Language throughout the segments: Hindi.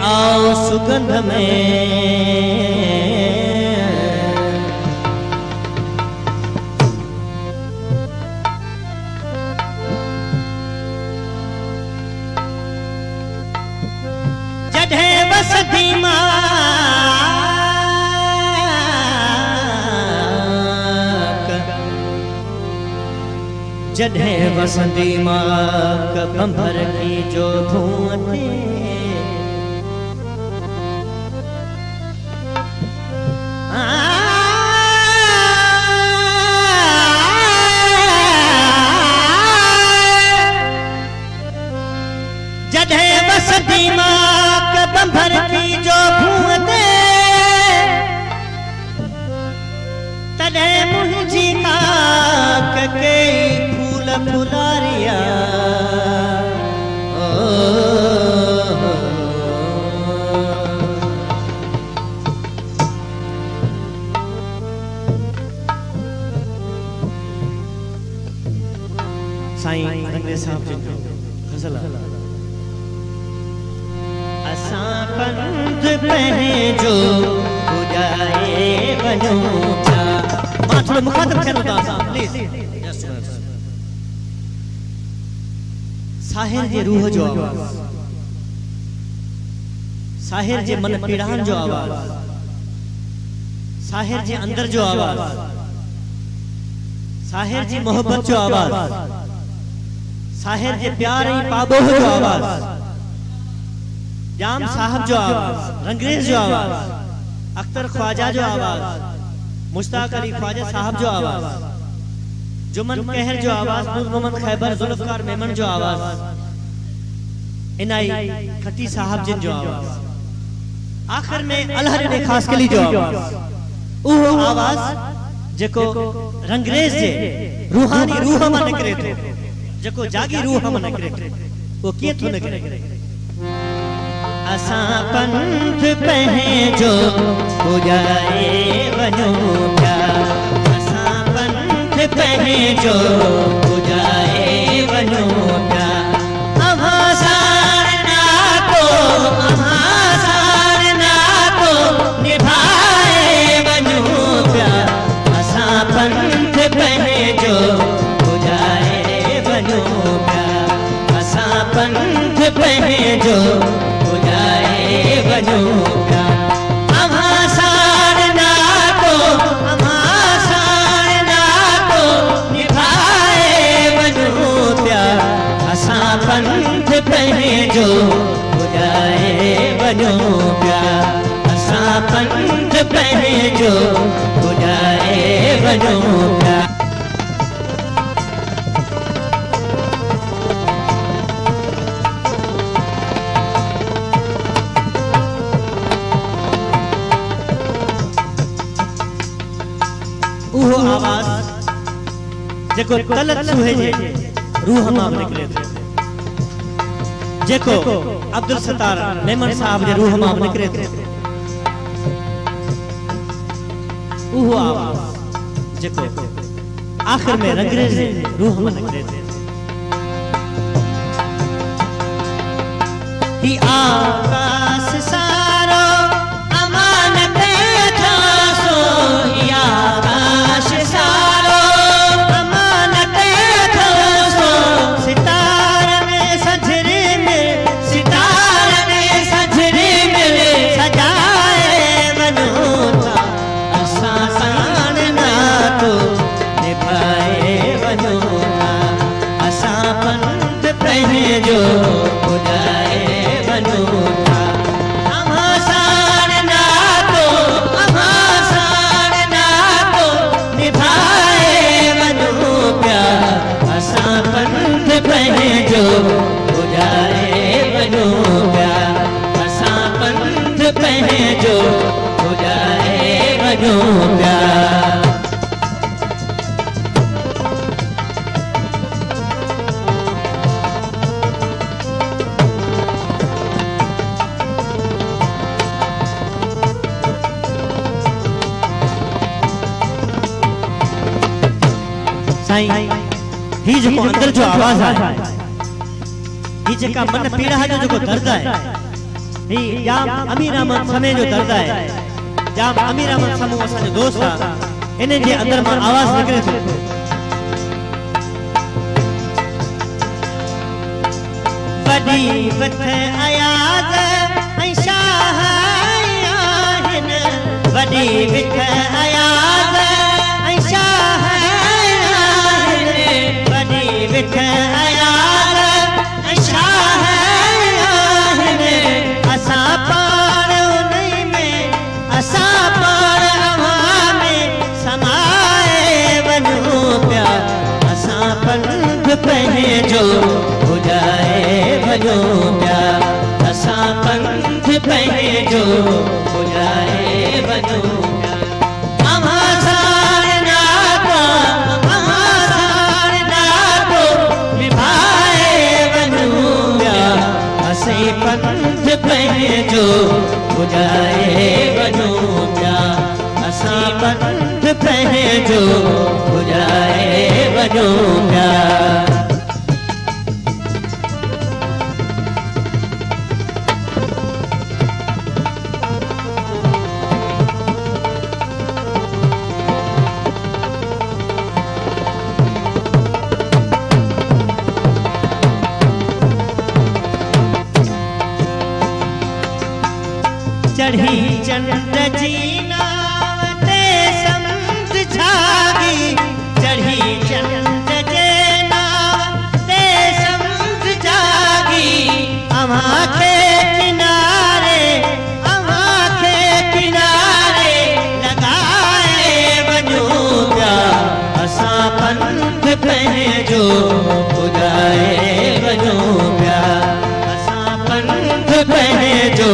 आओ सुगंध में जढ़े बसती माँ जढ़े बसती माँ कंभर की जो धुआं जढ़े बसती माँ कंभर की जो भूते तड़े मुझी काक के फूल फुलारिया साईं अंग्रेज साहब जी गजल असां पंथ पहे जो बुझाए वञो था मां थोड़ो मुखातिब थियणो था असां प्लीज साहिर जे रूह जो आवाज़ साहिर जे मन पीड़ान जो आवाज़ साहिर जे अंदर जो आवाज़ साहिर जी मोहब्बत जो आवाज़ साहिर जे प्यार ऐं पाबोह जो आवाज़ जाम साहब जो आवाज़ रंगरेज जो आवाज़ अख्तर ख्वाजा जो आवाज़ मुश्ताक अली ख्वाजा साहब जो आवाज़ जुमन कहर जो आवाज़ नूर मोहम्मद खैबर जुल्फकार मेमन जो आवाज़ इनाई खटी साहब जिन जो आवाज़ आखिर में अल्लाह ने खास कली जो आवाज़ वो आवाज़ जेको रंगरेज जे रूहानी रूह में निकरे थो जेको जागी रूह में निकरे वो किए थो निकरे असां पंथ पहे जो बुझाए वञो पिया असां पंथ पहे जो बुझाए वञो पिया अव्हां सारना को निभाए वञो पिया असां पंथ पहे जो बुझाए वञो पिया असां पंथ पहे जो वञो पिया अव्हां सारना को निभाए वञो पिया असां पंथ पहे जो बुझाए वञो पिया असां पंथ पहे जो बुझाए वञो पिया वो आवाज़ जेको तलत सुहे जे रूह मां निकले थो जेको अब्दुल सत्तार मेमन साहब जे रूह मां निकले थो वो आवाज़ जेको आखिर में रंगरेज जे रूह मां निकले थो ही आकाश सारो अमानत था सो या जो बुझाए वञो था अव्हां सारना वञो पिया। साईं ही जो अंदर जो आवाज है, ही जेका मन पीड़ा जो दर्द है, ही जाम अमीर अहमद समय जो दर्द है, जाम अमीर अहमद समूह असा जो दोस्त है, इन्हें जे अंदर में आवाज निकले थो। बड़ी वथ आयाज ऐं शाह आहिन, बड़ी वथ आयाज ऐं शाह आहिन, बड़ी वथ आयाज ऐं शाह आहिन। असां पाण उन्हीं में, असां पाण अवां में समाए वञूं पिया। असां पंध पंहिंजो बुझाए वञो पिया, असां पंध पंहिंजो बुझाए वञो पिया। अव्हां सां नातो, अव्हां सां नातो निभाए वञूं पिया। असीं पंध पंहिंजो बुझाए वञूं पिया, असां पंध पंहिंजो बुझाए वञूं पिया। चढ़ी चंद जी नाव ते समुंद छागी, चढ़ी चंद जे नाव ते समुंद जागी। अव्हां खे किनारे, अव्हां खे किनारे लगाए वञूं पिया। असां पंध पंहिंजो बुझाए वञूं पिया, असां पंध पंहिंजो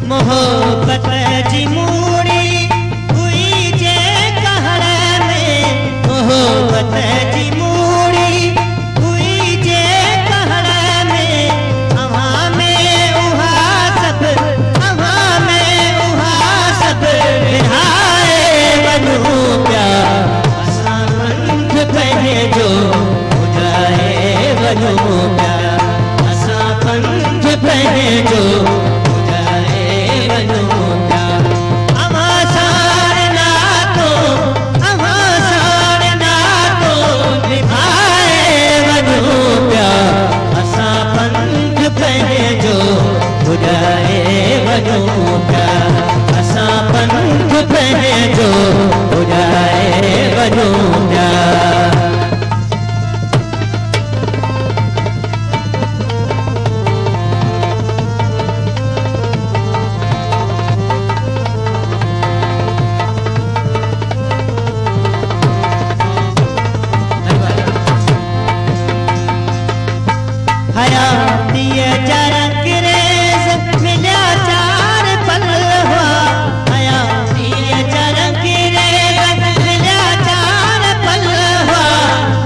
मोहब्बत जी मूड़ी हुई जे कहर में, मोहब्बत जी मूड़ी हुई जे कहर में। अव्हां में उहा सब, अव्हां में उहा सब विहाए वञूं पिया। असां पंध पंहिंजो बुझाए वञूं पिया, असां पंध पंहिंजो पंहिंजो बुझाए वञूं पिया। हयातीअ जा रंगरेज़ मिलिया चार पल हुआ, हयातीअ जा रंगरेज़ मिलिया चार पल हुआ,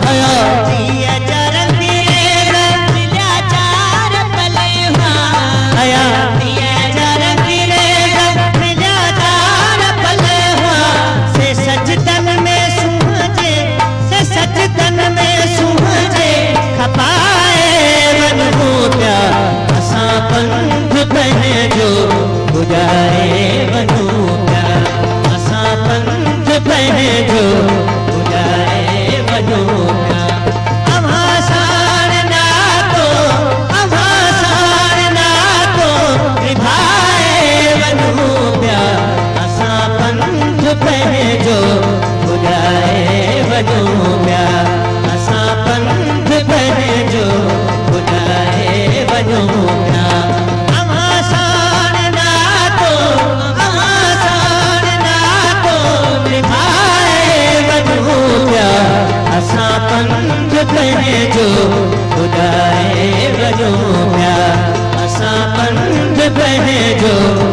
हयातीअ जा रंगरेज़ मिलिया चार पल हुआ, हयातीअ जा रंगरेज़ मिलिया चार पल हुआ। से सजदन में सूंघजे, से सजदन में सूंघजे खपाए वञूं पिया। असां पंध पंहिंजो बुझाए वञूं पिया, असां पंध पंहिंजो में बहे जो